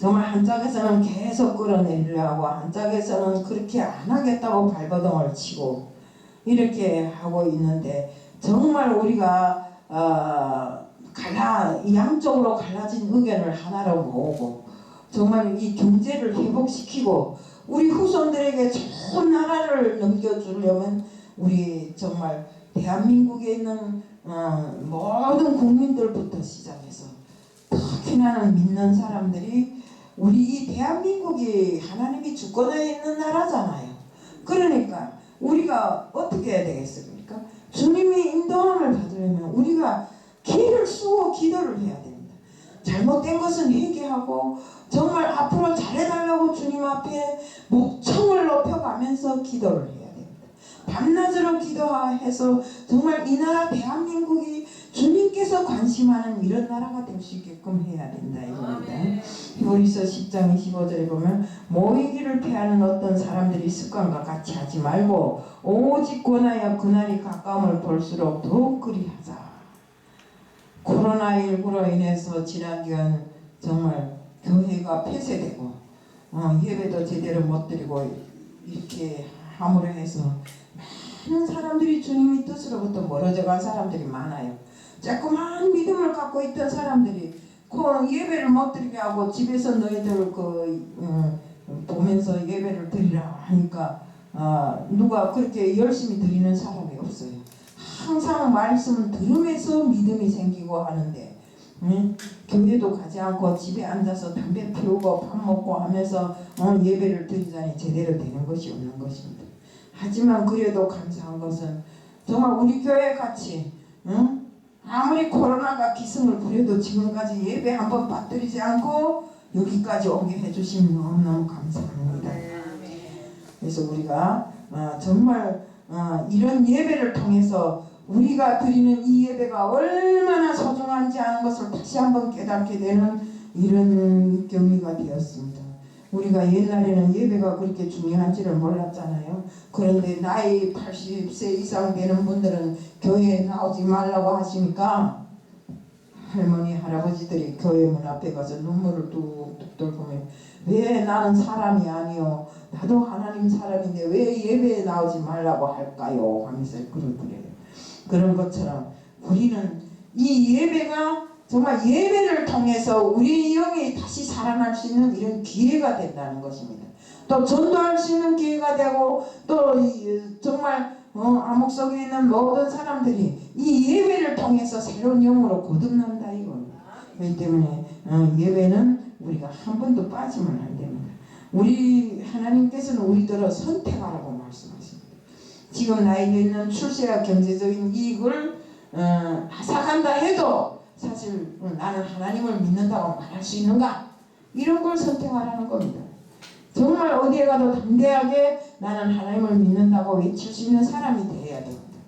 정말 한 짝에서는 계속 끌어내리려고 한 짝에서는 그렇게 안 하겠다고 발버둥을 치고 이렇게 하고 있는데 정말 우리가 양쪽으로 갈라진 의견을 하나로 모으고 정말 이 경제를 회복시키고 우리 후손들에게 좋은 나라를 넘겨주려면 우리 정말 대한민국에 있는 모든 국민들부터 시작해서 특히 나는 믿는 사람들이 우리 이 대한민국이 하나님이 주권에 있는 나라잖아요. 그러니까 우리가 어떻게 해야 되겠습니까? 주님의 인도함을 받으려면 우리가 기를 쓰고 기도를 해야 됩니다. 잘못된 것은 회개하고 정말 앞으로 잘해달라고 주님 앞에 목청을 높여가면서 기도를 해야 됩니다. 밤낮으로 기도해서 정말 이 나라 대한민국이 주님께서 관심하는 이런 나라가 될 수 있게끔 해야 된다 이겁니다. 히브리서 10장 25절에 보면 모이기를 피하는 어떤 사람들이 습관과 같이 하지 말고 오직 권하여 그날이 가까움을 볼수록 더욱 그리하자. 코로나19로 인해서 지난 기간 정말 교회가 폐쇄되고 예배도 제대로 못 드리고 이렇게 함으로 해서 많은 사람들이 주님의 뜻으로부터 멀어져 간 사람들이 많아요. 자꾸만 믿음을 갖고 있던 사람들이 예배를 못 드리게 하고 집에서 너희들 보면서 예배를 드리라고 하니까 누가 그렇게 열심히 드리는 사람이 없어요. 항상 말씀을 들으면서 믿음이 생기고 하는데 교회도 가지 않고 집에 앉아서 담배 피우고 밥 먹고 하면서 예배를 드리자니 제대로 되는 것이 없는 것입니다. 하지만 그래도 감사한 것은 정말 우리 교회 같이 아무리 코로나가 기승을 부려도 지금까지 예배 한번 받들이지 않고 여기까지 오게 해주시면 너무너무 감사합니다. 그래서 우리가 정말 이런 예배를 통해서 우리가 드리는 이 예배가 얼마나 소중한지 하는 것을 다시 한번 깨닫게 되는 이런 경위가 되었습니다. 우리가 옛날에는 예배가 그렇게 중요한지를 몰랐잖아요. 그런데 나이 80세 이상 되는 분들은 교회에 나오지 말라고 하시니까 할머니 할아버지들이 교회 문 앞에 가서 눈물을 뚝뚝 떨구면 왜 나는 사람이 아니요 나도 하나님 사람인데 왜 예배에 나오지 말라고 할까요 하면서 그러더래요. 그런 것처럼 우리는 이 예배가 정말 예배를 통해서 우리 영이 다시 살아날 수 있는 이런 기회가 된다는 것입니다. 또 전도할 수 있는 기회가 되고 또 정말 암흑 속에 있는 모든 사람들이 이 예배를 통해서 새로운 영으로 거듭난다 이겁니다. 그렇기 때문에 예배는 우리가 한 번도 빠지면 안 됩니다. 우리 하나님께서는 우리들을 선택하라고 말씀하십니다. 지금 나에게 있는 출세와 경제적인 이익을 앗아간다 해도 사실 나는 하나님을 믿는다고 말할 수 있는가? 이런 걸 선택하라는 겁니다. 정말 어디에 가도 담대하게 나는 하나님을 믿는다고 외칠 수 있는 사람이 되어야 됩니다.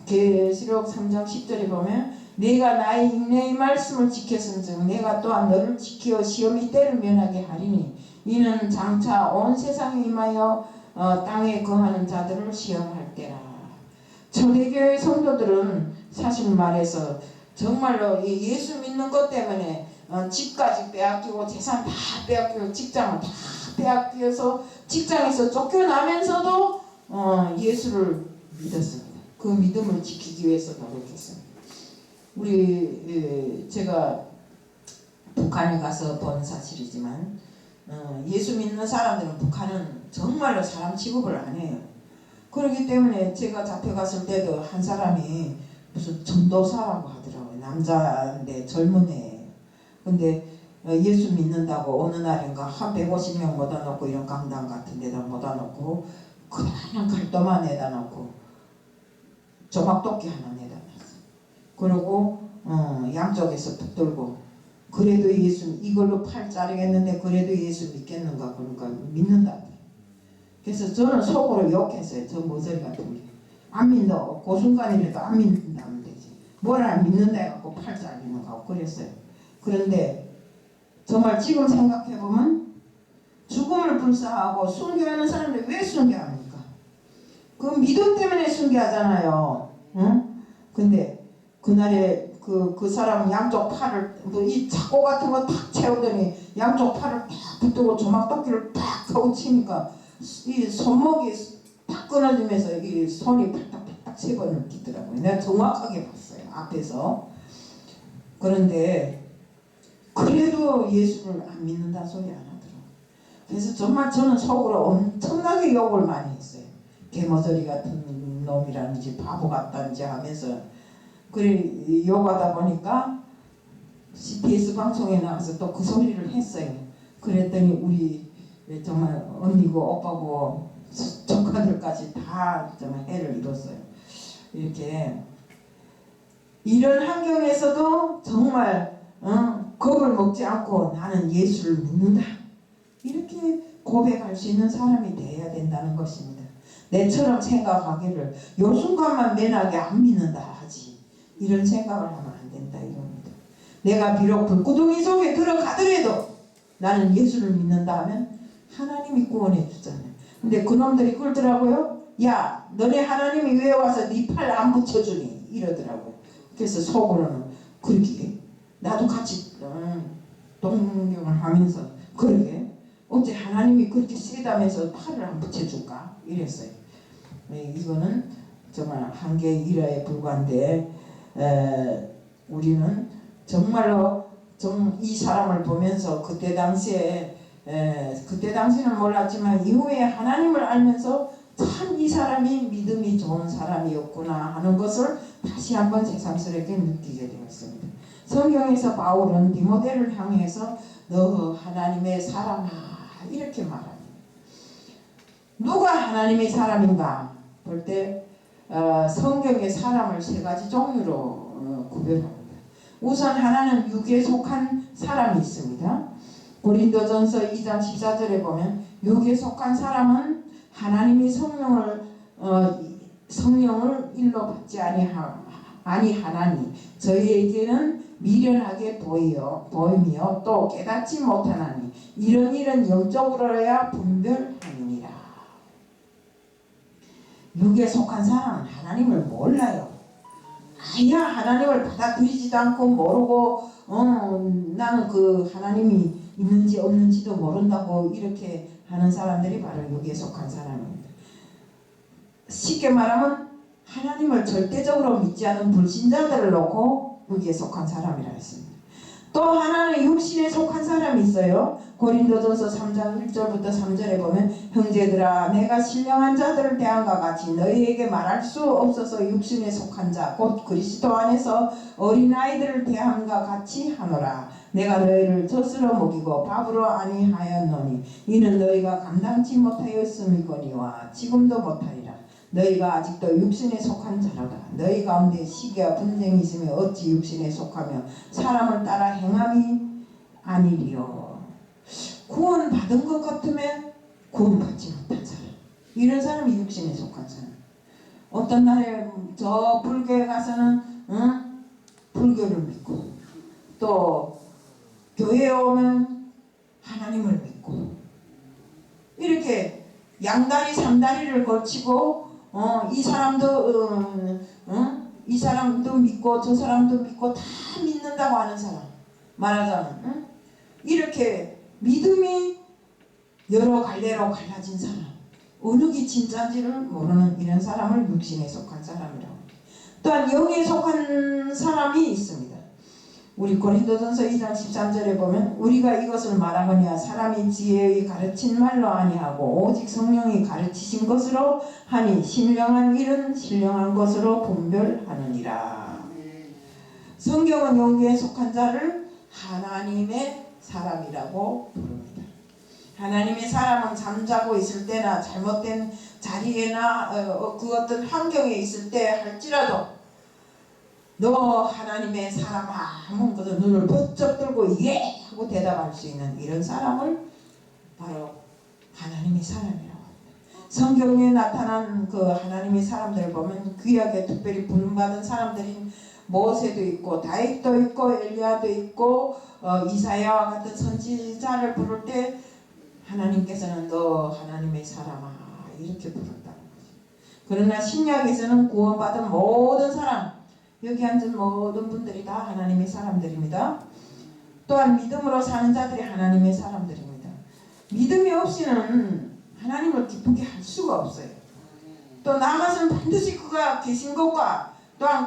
계시록 3장 10절에 보면 내가 나의 인내의 말씀을 지켰은즉 내가 또한 너를 지켜 시험의 때를 면하게 하리니 이는 장차 온 세상에 임하여 땅에 거하는 자들을 시험할 때라. 초대교회 성도들은 사실 말해서 정말로 예수 믿는 것 때문에 집까지 빼앗기고 재산 다 빼앗기고 직장을 다 빼앗겨서 직장에서 쫓겨나면서도 예수를 믿었습니다. 그 믿음을 지키기 위해서 노력했습니다. 제가 북한에 가서 본 사실이지만 예수 믿는 사람들은 북한은 정말로 사람 취급을 안 해요. 그렇기 때문에 제가 잡혀갔을 때도 한 사람이 무슨 전도사라고 하더라고요. 남자인데 젊은 애예요. 근데 예수 믿는다고 어느 날인가 한 150명 모아 놓고 이런 강당 같은 데다 모아 놓고 그냥 칼도만 내다 놓고 조막도끼 하나 내다 놨어. 그리고 양쪽에서 붙들고 그래도 예수 이걸로 팔 자르겠는데 그래도 예수 믿겠는가 그러니까 믿는다. 그래서 저는 속으로 욕했어요. 저 머저리 같은 게. 안 믿어. 그 순간이라도 안 믿는다면 되지. 뭘 안 믿는다 해갖고 팔 잘리는 거 그랬어요. 그런데 정말 지금 생각해보면 죽음을 불사하고 순교하는 사람들이 왜 순교합니까? 그 믿음 때문에 순교하잖아요. 응? 근데 그날에 그 사람 양쪽 팔을 뭐 이 차고 같은 거 탁 채우더니 양쪽 팔을 탁 붙들고 조막도끼를 탁 하고 치니까 이 손목이 탁 끊어지면서 이 손이 팔딱팔딱 세 번을 뛰더라고요. 내가 정확하게 봤어요. 앞에서. 그런데 그래도 예수를 안 믿는다 소리 안 하더라고요. 그래서 정말 저는 속으로 엄청나게 욕을 많이 했어요. 개머저리 같은 놈이라든지 바보 같다든지 하면서 그래 욕하다 보니까 CTS 방송에 나가서 또 그 소리를 했어요. 그랬더니 우리 정말 언니고 오빠고 조카들까지 다 정말 해를 입었어요. 이렇게 이런 환경에서도 정말 겁을 먹지 않고 나는 예수를 믿는다. 이렇게 고백할 수 있는 사람이 되어야 된다는 것입니다. 내처럼 생각하기를 요 순간만 매나게 안 믿는다 하지. 이런 생각을 하면 안 된다 이겁니다. 내가 비록 불구덩이 속에 들어가더라도 나는 예수를 믿는다 하면 하나님이 구원해 주잖아요. 근데 그놈들이 꿀더라고요. 야 너네 하나님이 왜 와서 네 팔 안 붙여주니 이러더라고요. 그래서 속으로는 그러게 나도 같이 동경을 하면서 그러게 어째 하나님이 그렇게 세다면서 팔을 안 붙여줄까 이랬어요. 이거는 정말 한계의 일화에 불과한데 우리는 정말로 이 사람을 보면서 그때 당시에 그때 당시는 몰랐지만 이후에 하나님을 알면서 참 이 사람이 믿음이 좋은 사람이었구나 하는 것을 다시 한번 새삼스럽게 느끼게 되었습니다. 성경에서 바울은 디모데를 향해서 너 하나님의 사람아 이렇게 말합니다. 누가 하나님의 사람인가 볼 때 성경의 사람을 세 가지 종류로 구별합니다. 우선 하나는 육에 속한 사람이 있습니다. 고린도전서 2장 14절에 보면 육에 속한 사람은 하나님이 성령을 일로 받지 아니하나니 저희에게는 미련하게 보이며 또 깨닫지 못하나니 이런 일은 영적으로야 분별하느니라. 육에 속한 사람은 하나님을 몰라요. 아야 하나님을 받아들이지도 않고 모르고 나는 그 하나님이 있는지 없는지도 모른다고 이렇게 하는 사람들이 바로 육에 속한 사람입니다. 쉽게 말하면 하나님을 절대적으로 믿지 않는 불신자들을 놓고 육에 속한 사람이라 했습니다. 또 하나는 육신에 속한 사람이 있어요. 고린도전서 3장 1절부터 3절에 보면 형제들아 내가 신령한 자들을 대함과 같이 너희에게 말할 수 없어서 육신에 속한 자 곧 그리스도 안에서 어린아이들을 대함과 같이 하노라. 내가 너희를 젖으로 먹이고 밥으로 아니하였노니 이는 너희가 감당치 못하였음이거니와 지금도 못하리라. 너희가 아직도 육신에 속한 자로다. 너희 가운데 시기와 분쟁이 있으면 어찌 육신에 속하며 사람을 따라 행함이 아니리요. 구원받은 것 같으면 구원받지 못한 사람, 이런 사람이 육신에 속한 사람. 어떤 날에 저 불교에 가서는 불교를 믿고 또 교회에 오면 하나님을 믿고 이렇게 양다리 삼다리를 걸치고 이 사람도 믿고 저 사람도 믿고 다 믿는다고 하는 사람, 말하자면 이렇게 믿음이 여러 갈래로 갈라진 사람, 어느 게 진짜인지를 모르는 이런 사람을 육신에 속한 사람이라고 합니다. 또한 영에 속한 사람이 있습니다. 우리 고린도전서 2장 13절에 보면 우리가 이것을 말하거니와 사람이 지혜의 가르친 말로 아니하고 오직 성령이 가르치신 것으로 하니 신령한 일은 신령한 것으로 분별하느니라. 성경은 영에 속한 자를 하나님의 사람이라고 부릅니다. 하나님의 사람은 잠자고 있을 때나 잘못된 자리에나 그 어떤 환경에 있을 때 할지라도 너 하나님의 사람아 하면 그 눈을 번쩍 들고 예 하고 대답할 수 있는 이런 사람을 바로 하나님의 사람이라고 합니다. 성경에 나타난 그 하나님의 사람들을 보면 귀하게 특별히 부름받은 사람들인 모세도 있고 다윗도 있고 엘리야도 있고 이사야와 같은 선지자를 부를 때 하나님께서는 너 하나님의 사람아 이렇게 부른다는 거죠. 그러나 신약에서는 구원받은 모든 사람, 여기 앉은 모든 분들이 다 하나님의 사람들입니다. 또한 믿음으로 사는 자들이 하나님의 사람들입니다. 믿음이 없이는 하나님을 기쁘게 할 수가 없어요. 또 나아가서는 반드시 그가 계신 것과 또한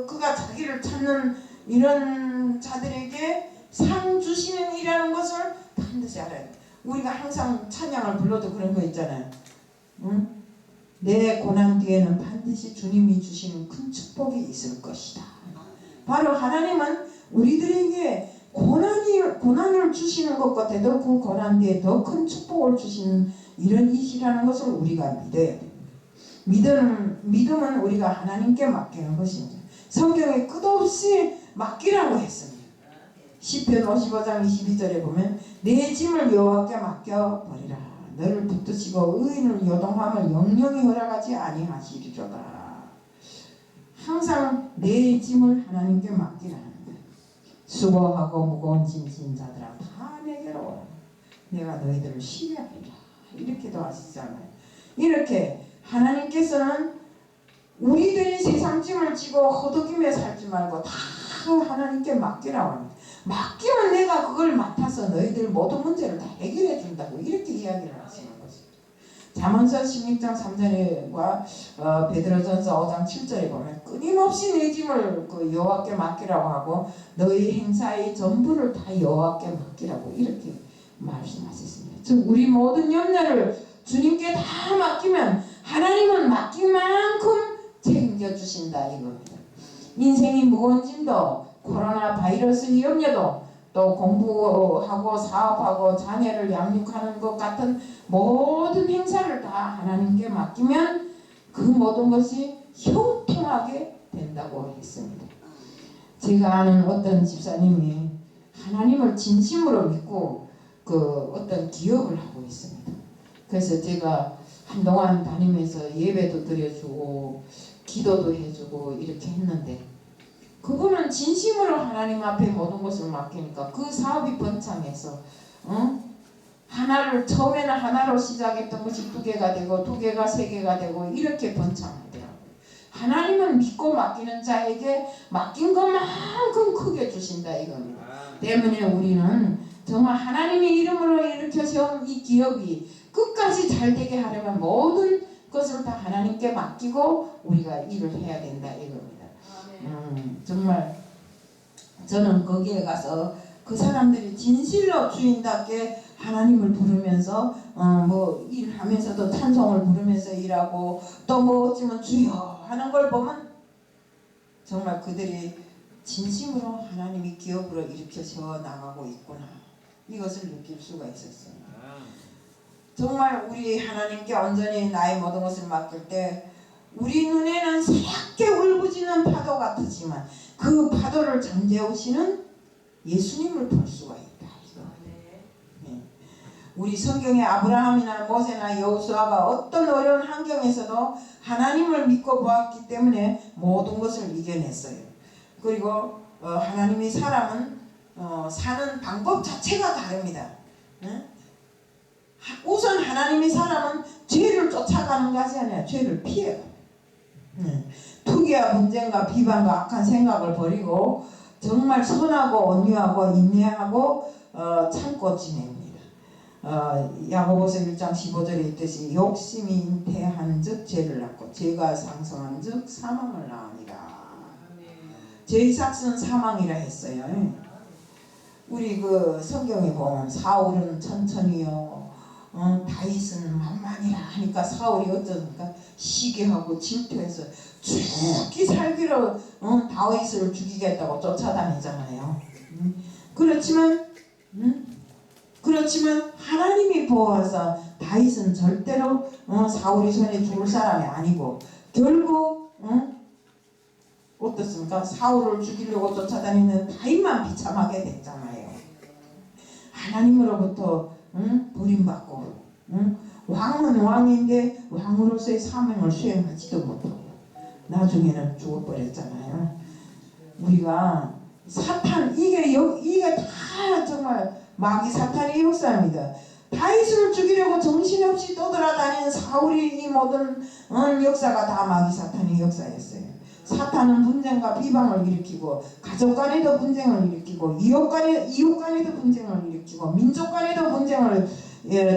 그가 자기를 찾는 이런 자들에게 상 주시는 이라는 것을 반드시 알아야 돼요. 우리가 항상 찬양을 불러도 그런 거 있잖아요. 응? 내 고난 뒤에는 반드시 주님이 주시는 큰 축복이 있을 것이다. 바로 하나님은 우리들에게 고난을 주시는 것 같아도 그 고난 뒤에 더 큰 축복을 주시는 이런 이시라는 것을 우리가 믿어야 됩니다. 믿음은 우리가 하나님께 맡기는 것입니다. 성경에 끝없이 맡기라고 했습니다. 시편 55장 22절에 보면 내 짐을 여호와께 맡겨버리라. 너를 붙드시고 의인을 요동함을 영영히 허락하지 아니하시리로다. 항상 내 짐을 하나님께 맡기라는 거예요. 수고하고 무거운 짐 진 자들아 다 내게로 오라. 내가 너희들을 쉬게 하리라. 이렇게도 하시잖아요. 이렇게 하나님께서는 우리들이 세상 짐을 지고 허덕이며 살지 말고 다 하나님께 맡기라고 합니다. 맡기면 내가 그걸 맡아서 너희들 모든 문제를 다 해결해 준다고 이렇게 이야기를 하시는 것입니다. 잠언서 16장 3절과 베드로전서 5장 7절에 보면 끊임없이 내 짐을 그 여호와께 맡기라고 하고 너희 행사의 전부를 다 여호와께 맡기라고 이렇게 말씀하셨습니다. 즉 우리 모든 염려를 주님께 다 맡기면 하나님은 맡긴 만큼 책임져주신다 이겁니다. 인생이 무거운 짐도 코로나 바이러스 염려도 또 공부하고 사업하고 자녀를 양육하는 것 같은 모든 행사를 다 하나님께 맡기면 그 모든 것이 형통하게 된다고 했습니다. 제가 아는 어떤 집사님이 하나님을 진심으로 믿고 그 어떤 기업을 하고 있습니다. 그래서 제가 한동안 다니면서 예배도 드려주고 기도도 해주고 이렇게 했는데 그분은 진심으로 하나님 앞에 모든 것을 맡기니까 그 사업이 번창해서 하나를 처음에는 하나로 시작했던 것이 2개가 되고 2개가 3개가 되고 이렇게 번창하더라고요. 하나님은 믿고 맡기는 자에게 맡긴 것만큼 크게 주신다 이겁니다. 때문에 우리는 정말 하나님의 이름으로 일으켜 세운 이 기업이 끝까지 잘 되게 하려면 모든 것을 다 하나님께 맡기고 우리가 일을 해야 된다 이겁니다. 정말 저는 거기에 가서 그 사람들이 진실로 주인답게 하나님을 부르면서 뭐 일하면서도 찬송을 부르면서 일하고 또 뭐 어찌면 주여 하는 걸 보면 정말 그들이 진심으로 하나님이 기업으로 일으켜 세워 나가고 있구나 이것을 느낄 수가 있었어요. 정말 우리 하나님께 온전히 나의 모든 것을 맡길 때 우리 눈에는 새롭게 울부짖는 파도 같으지만 그 파도를 잠재우시는 예수님을 볼 수가 있다. 네. 우리 성경에 아브라함이나 모세나 여호수아가 어떤 어려운 환경에서도 하나님을 믿고 보았기 때문에 모든 것을 이겨냈어요. 그리고 하나님이 사람은 사는 방법 자체가 다릅니다. 우선 하나님이 사람은 죄를 쫓아가는 것이 아니라 죄를 피해가요. 투기와 분쟁과 비방과 악한 생각을 버리고 정말 선하고 온유하고 인내하고 참고 지냅니다. 야고보서 1장 15절에 있듯이 욕심이 잉태한 즉 죄를 낳고 죄가 상성한 즉 사망을 낳으니라. 죄의 삭은 사망이라 했어요. 우리 그 성경에 보면 사울은 천천히요 다윗은 만만이라 하니까 사울이 어쩌니까 시기하고 질투해서 죽기 살기로 다윗을 죽이겠다고 쫓아다니잖아요. 그렇지만 하나님이 보아서 다윗은 절대로 사울이 손에 죽을 사람이 아니고 결국 어떻습니까? 사울을 죽이려고 쫓아다니는 다윗만 비참하게 됐잖아요. 하나님으로부터 버림받고 왕은 왕인데 왕으로서의 사명을 수행하지도 못하고 나중에는 죽어버렸잖아요. 우리가 사탄 이게 다 정말 마귀 사탄의 역사입니다. 다윗을 죽이려고 정신없이 떠돌아다니는 사울이 이 모든 역사가 다 마귀 사탄의 역사였어요. 사탄은 분쟁과 비방을 일으키고 가족 간에도 분쟁을 일으키고 이웃 간에도 분쟁을 일으키고 민족 간에도 분쟁을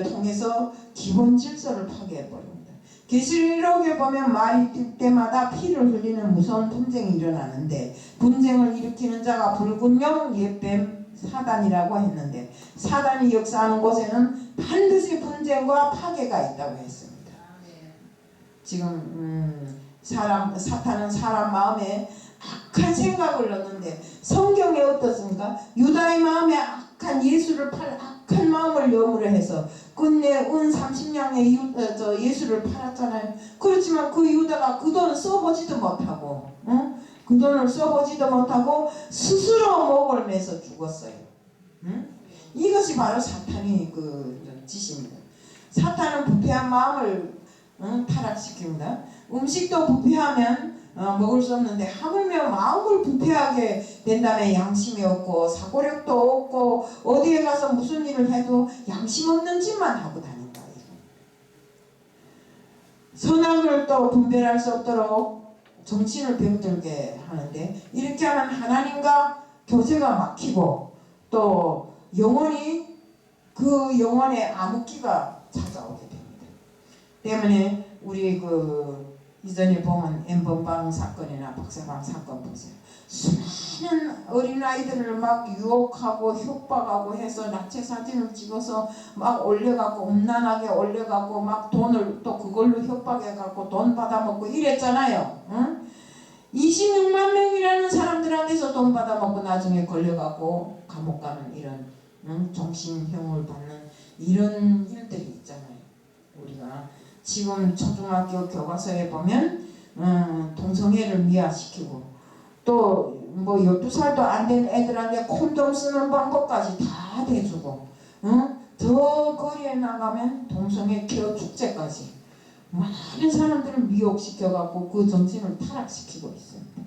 통해서 기본 질서를 파괴해버립니다. 계시록에 보면 말이 뜰 때마다 피를 흘리는 무서운 분쟁이 일어나는데 분쟁을 일으키는 자가 붉은 용 옛뱀 사단이라고 했는데 사단이 역사하는 곳에는 반드시 분쟁과 파괴가 있다고 했습니다. 지금 사탄은 사람 마음에 악한 생각을 넣는데 성경에 어떻습니까? 유다의 마음에 악한 예수를 팔 악한 마음을 염으로 해서 끝내 은 30냥의 예수를 팔았잖아요. 그렇지만 그 유다가 그 돈을 써보지도 못하고 그 돈을 써보지도 못하고 스스로 목을 매서 죽었어요. 이것이 바로 사탄의 그 짓입니다. 사탄은 부패한 마음을 타락시킵니다. 음식도 부패하면 먹을 수 없는데 하물며 마음을 부패하게 된다면 양심이 없고 사고력도 없고 어디에 가서 무슨 일을 해도 양심 없는 짓만 하고 다닌다. 선악을 또 분별할 수 없도록 정신을 병들게 하는데 이렇게 하면 하나님과 교제가 막히고 또 영혼이 그 영혼의 암흑기가 찾아오게 됩니다. 때문에 우리 이전에 보면 엠번방 사건이나 박사방 사건 보세요. 수많은 어린아이들을 막 유혹하고 협박하고 해서 나체 사진을 찍어서 막 올려갖고 음란하게 올려갖고 막 돈을 또 그걸로 협박해갖고 돈 받아먹고 이랬잖아요. 응? 26만 명이라는 사람들한테서 돈 받아먹고 나중에 걸려갖고 감옥 가는 이런 정신형을 받는 이런 일들이 있잖아요. 우리가 지금 초등학교 교과서에 보면 동성애를 미화시키고 또 뭐 12살도 안 된 애들한테 콘돔 쓰는 방법까지 다 대주고 더 거리에 나가면 동성애 케어 축제까지 많은 사람들을 미혹시켜갖고 그 정신을 타락시키고 있습니다.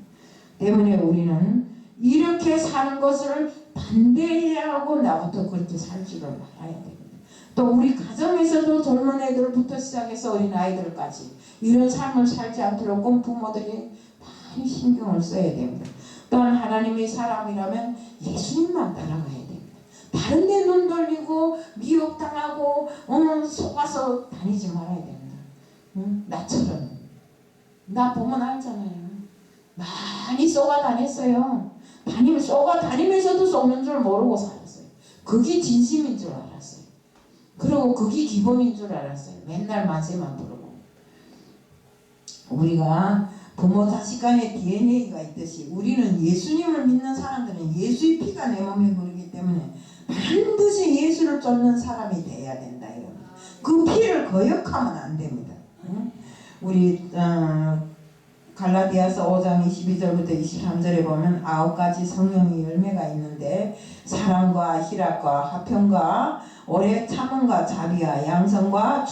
때문에 우리는 이렇게 사는 것을 반대해야 하고 나부터 그렇게 살 줄을 알아야 됩니다. 또 우리 가정에서도 젊은 애들부터 시작해서 어린 아이들까지 이런 삶을 살지 않도록 꼭 부모들이 많이 신경을 써야 됩니다. 또한 하나님의 사람이라면 예수님만 따라가야 됩니다. 다른 데 눈 돌리고 미혹당하고 속아서 다니지 말아야 됩니다. 나처럼 나 보면 알잖아요. 많이 쏘가 다녔어요. 쏘가 다니면서도 쏘는 줄 모르고 살았어요. 그게 진심인 줄 알았어요. 그리고 그게 기본인 줄 알았어요. 맨날 만세만 부르고. 우리가 부모 자식 간의 DNA가 있듯이 우리는 예수님을 믿는 사람들은 예수의 피가 내 몸에 흐르기 때문에 반드시 예수를 쫓는 사람이 돼야 된다. 그 피를 거역하면 안 됩니다. 우리 갈라디아서 5장 22절부터 23절에 보면 9가지 성령의 열매가 있는데 사랑과 희락과 화평과 오래 참음과 자비와 양성과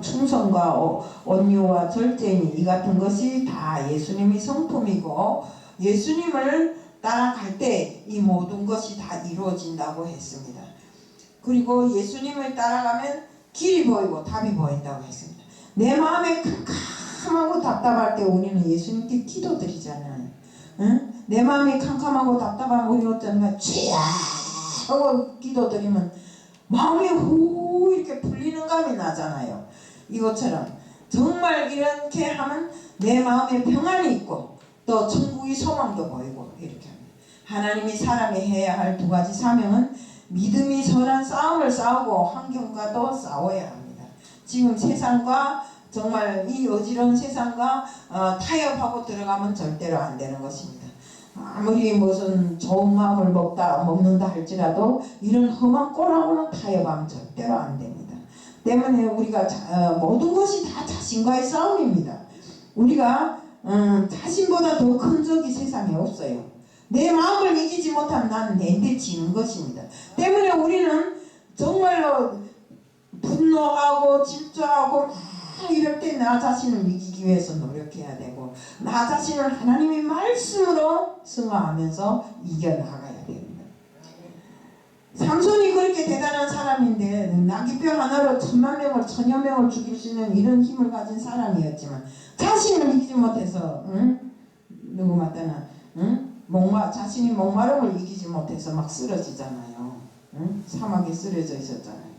충성과 온유와 절제니 이 같은 것이 다 예수님의 성품이고 예수님을 따라갈 때 이 모든 것이 다 이루어진다고 했습니다. 그리고 예수님을 따라가면 길이 보이고 답이 보인다고 했습니다. 내 마음에 캄캄하고 답답할 때 우리는 예수님께 기도드리잖아요. 응? 내 마음이 캄캄하고 답답하면 우리 어쩌면 주야 하고 기도드리면 마음이 후 이렇게 풀리는 감이 나잖아요. 이것처럼 정말 이렇게 하면 내 마음에 평안이 있고 또 천국의 소망도 보이고 이렇게 합니다. 하나님이 사람이 해야 할 2가지 사명은 믿음이 선한 싸움을 싸우고 환경과도 싸워야 합니다. 지금 세상과 정말 이 어지러운 세상과 타협하고 들어가면 절대로 안 되는 것입니다. 아무리 무슨 좋은 마음을 먹는다 할지라도 이런 험한 꼴하고는 타협하면 절대로 안 됩니다. 때문에 우리가 모든 것이 다 자신과의 싸움입니다. 우리가 자신보다 더 큰 적이 세상에 없어요. 내 마음을 이기지 못하면 나는 내인데 지는 것입니다. 때문에 우리는 정말로 분노하고 질투하고 이럴 때 나 자신을 이기기 위해서 노력해야 되고 나 자신을 하나님의 말씀으로 승화하면서 이겨나가야 됩니다. 삼손이 그렇게 대단한 사람인데 나귀뼈 하나로 1000만 명을 1000여 명을 죽일 수 있는 이런 힘을 가진 사람이었지만 자신을 이기지 못해서 누구마다는 자신이 목마름을 이기지 못해서 막 쓰러지잖아요. 사막에 쓰러져 있었잖아요.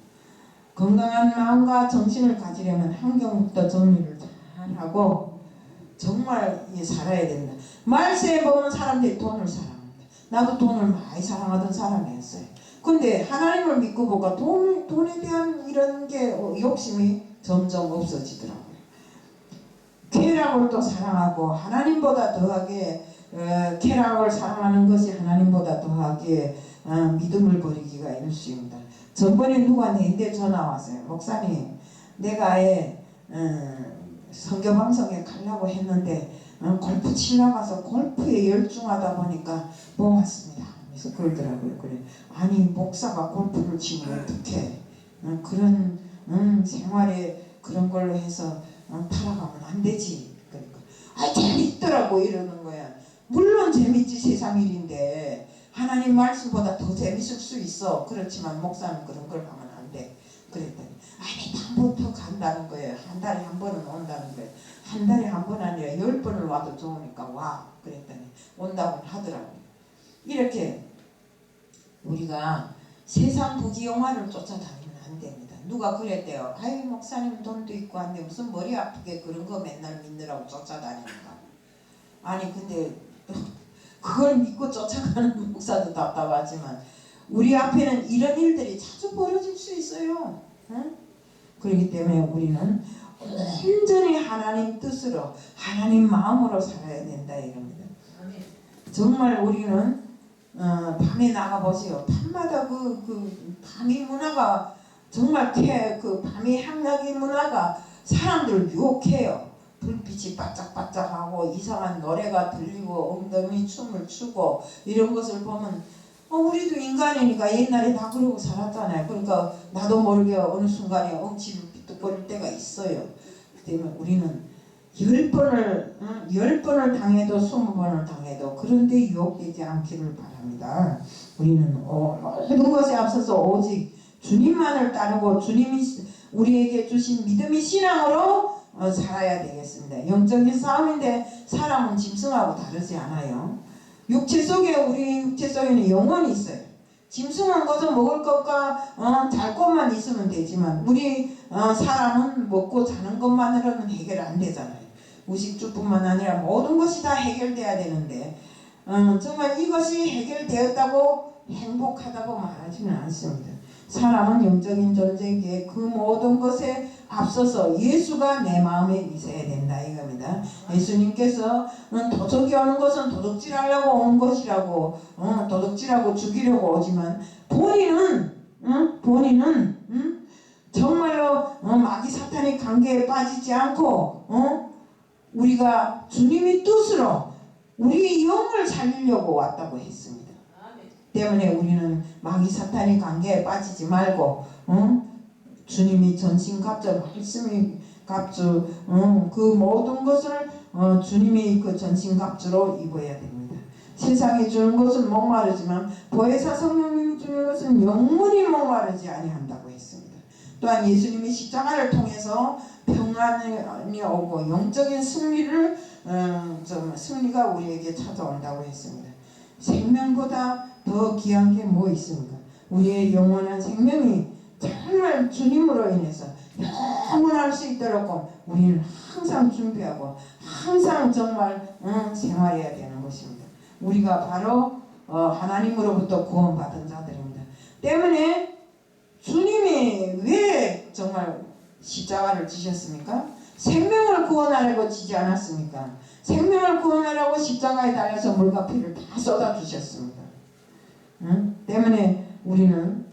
건강한 마음과 정신을 가지려면 환경부터 정리를 잘하고 정말 살아야 된다. 말세에 보면 사람들이 돈을 사랑합니다. 나도 돈을 많이 사랑하던 사람이었어요. 근데 하나님을 믿고 보니까 돈에 대한 이런 게 욕심이 점점 없어지더라고요. 쾌락을 또 사랑하고 하나님보다 더하게 쾌락을 사랑하는 것이 하나님보다 더하게 믿음을 버리기가 일쑤입니다. 전번에 누가 내인데 전화 왔어요. 목사님, 내가 아예 선교방송에 가려고 했는데 골프 치러 가서 골프에 열중하다 보니까 못 왔습니다. 그래서 그러더라고요. 그래, 아니 목사가 골프를 치면 어떡해. 그런 생활에 그런 걸로 해서 타락하면 안 되지. 그러니까 재밌더라고 이러는 거야. 물론 재밌지, 세상 일인데 하나님 말씀보다 더 재밌을 수 있어. 그렇지만 목사는 그런 걸 하면 안 돼. 그랬더니 아니 다음부터 간다는 거예요. 한 달에 한 번은 온다는 거예요. 한 달에 한 번 아니라 10번을 와도 좋으니까 와. 그랬더니 온다고 하더라고요. 이렇게 우리가 세상 부귀영화를 쫓아다니면 안 됩니다. 누가 그랬대요. 아이 목사님 돈도 있고 한데 무슨 머리 아프게 그런 거 맨날 믿느라고 쫓아다니는가. 아니 근데 그걸 믿고 쫓아가는 목사도 답답하지만 우리 앞에는 이런 일들이 자주 벌어질 수 있어요. 그렇기 때문에 우리는 온전히 하나님 뜻으로 하나님 마음으로 살아야 된다 이겁니다. 정말 우리는 밤에 나가보세요. 밤마다 밤이 문화가 정말 그 밤이 향락의 문화가 사람들을 유혹해요. 불빛이 반짝반짝하고 이상한 노래가 들리고 엉덩이 춤을 추고 이런 것을 보면 우리도 인간이니까 옛날에 다 그러고 살았잖아요. 그러니까 나도 모르게 어느 순간에 엉치를 삐뚤거릴 때가 있어요. 때문에 우리는 10번을 당해도 20번을 당해도 그런데 유혹되지 않기를 바랍니다. 우리는 모든 것에 앞서서 오직 주님만을 따르고 주님이 우리에게 주신 믿음의 신앙으로 살아야 되겠습니다. 영적인 싸움인데 사람은 짐승하고 다르지 않아요. 우리 육체 속에는 영혼이 있어요. 짐승은 거저 먹을 것과 잘 것만 있으면 되지만 우리 사람은 먹고 자는 것만으로는 해결 안 되잖아요. 의식주뿐만 아니라 모든 것이 다 해결돼야 되는데 정말 이것이 해결되었다고 행복하다고 말하지는 않습니다. 사람은 영적인 존재기에 그 모든 것에 앞서서 예수가 내 마음에 있어야 된다 이겁니다. 예수님께서 도적이 오는 것은 도둑질하려고 온 것이라고 도둑질하고 죽이려고 오지만 본인은 정말로 마귀 사탄의 관계에 빠지지 않고 우리가 주님의 뜻으로 우리의 영을 살리려고 왔다고 했습니다. 때문에 우리는 마귀 사탄의 관계에 빠지지 말고 주님이 전신갑주 말씀이 갑주 그 모든 것을 주님이 그 전신갑주로 입어야 됩니다. 세상이 주는 것은 목마르지만 보혜사 성령님이 주는 것은 영원히 목마르지 아니한다고 했습니다. 또한 예수님이 십자가를 통해서 평안이 오고 영적인 승리가 우리에게 찾아온다고 했습니다. 생명보다 더 귀한 게 뭐 있습니까? 우리의 영원한 생명이 정말 주님으로 인해서 영원할 수 있도록 우리는 항상 준비하고 항상 정말 생활해야 되는 것입니다. 우리가 바로 하나님으로부터 구원받은 자들입니다. 때문에 주님이 왜 정말 십자가를 지셨습니까? 생명을 구원하려고 지지 않았습니까? 생명을 구원하려고 십자가에 달려서 물과 피를 다 쏟아주셨습니다. 때문에 우리는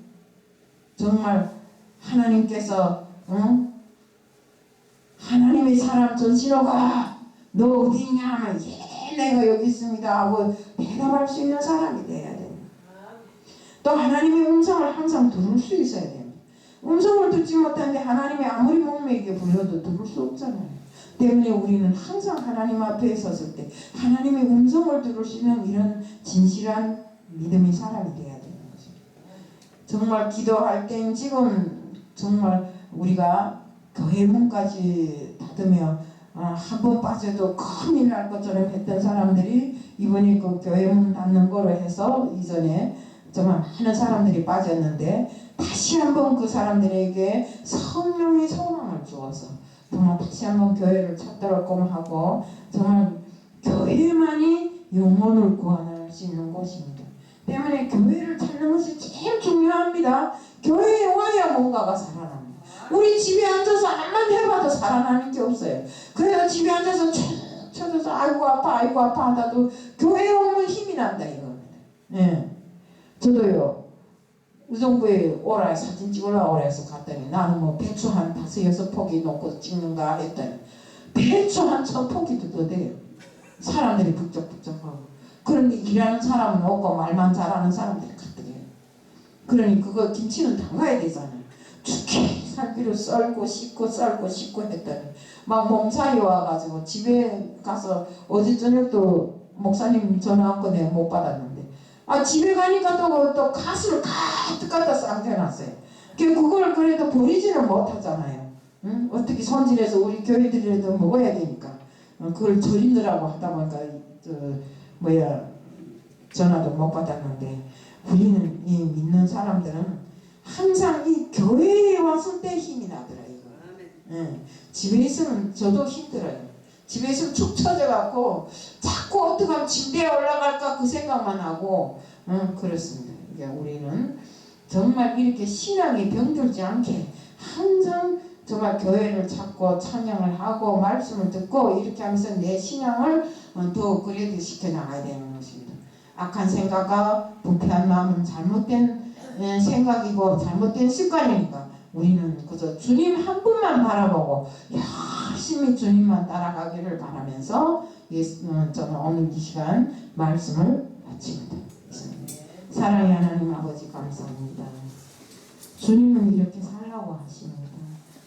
정말 하나님께서 하나님의 사람 전신호가 너 어디 있냐 하면 내가 여기 있습니다 하고 대답할 수 있는 사람이 돼야 됩니다. 또 하나님의 음성을 항상 들을 수 있어야 됩니다. 음성을 듣지 못하는데 하나님이 아무리 목매게 불러도 들을 수 없잖아요. 때문에 우리는 항상 하나님 앞에 섰을 때 하나님의 음성을 들을 수 있는 이런 진실한 믿음의 사람이 돼야 되는 것입니다. 정말 기도할 땐 지금 정말 우리가 교회 문까지 닫으며 한 번 빠져도 큰일 날 것처럼 했던 사람들이 이번에 그 교회 문 닫는 거로 해서 이전에 정말 많은 사람들이 빠졌는데 다시 한번 그 사람들에게 성령의 소망을 주어서 정말 다시 한번 교회를 찾도록 하고 정말 교회만이 영혼을 구원할 수 있는 곳입니다. 때문에 교회를 찾는 것이 제일 중요합니다. 교회에 와야 뭔가가 살아납니다. 우리 집에 앉아서 암만 해봐도 살아나는 게 없어요. 그래서 집에 앉아서 쭉 쳐져서 아이고 아파 하다도 교회에 오면 힘이 난다 이겁니다. 예. 저도요 의정부에 오라 사진 찍으러 오라 해서 갔더니 나는 뭐 배추 한 5-6포기 놓고 찍는가 했더니 배추 한 1000포기도 더 돼요. 사람들이 북적북적하고. 그런데 일하는 사람은 없고 말만 잘하는 사람들이 가득해요. 그러니 그거 김치는 담가야 되잖아요. 죽게 살기로 썰고 씻고 했더니 막 몸살이 와가지고 집에 가서 어제 저녁도 목사님 전화 왔고 내가 못 받았는데 집에 가니까 또 가스를 가득 갖다 쌍겨놨어요. 그걸 그래도 버리지는 못하잖아요. 응? 어떻게 손질해서 우리 교회들이라도 먹어야 되니까 그걸 절이느라고 하다 보니까 전화도 못 받았는데 우리는 이 믿는 사람들은 항상 이 교회에 왔을 때 힘이 나더라 이거. 예. 집에 있으면 저도 힘들어요. 집에 있으면 축 처져갖고 자꾸 어떻게 하면 침대에 올라갈까 그 생각만 하고 그렇습니다. 그러니까 우리는 정말 이렇게 신앙이 병들지 않게 항상 정말 교회를 찾고 찬양을 하고 말씀을 듣고 이렇게 하면서 내 신앙을 더 그래도 시켜나가야 되는 것입니다. 악한 생각과 부패한 마음은 잘못된 생각이고 잘못된 습관이니까 우리는 그저 주님 한 분만 바라보고 열심히 주님만 따라가기를 바라면서 저는 오늘 이 시간 말씀을 마칩니다. 사랑의 하나님 아버지 감사합니다. 주님은 이렇게 살라고 하십니다.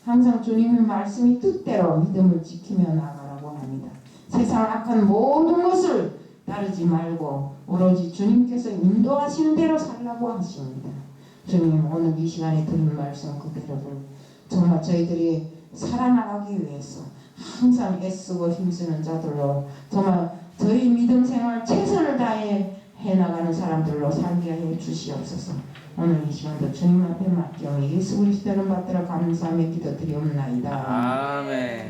항상 주님의 말씀이 뜻대로 믿음을 지키며 나가라고 합니다. 세상 악한 모든 것을 따르지 말고 오로지 주님께서 인도하시는 대로 살라고 하십니다. 주님 오늘 이 시간에 들은 말씀 그대로를 정말 저희들이 살아나가기 위해서 항상 애쓰고 힘쓰는 자들로 정말 저희 믿음 생활 최선을 다해 해나가는 사람들로 살게 해 주시옵소서. 오늘 이 시간도 주님 앞에 맡겨 예수 그리스도를 받들어 감사하며 기도드리옵나이다. 아멘.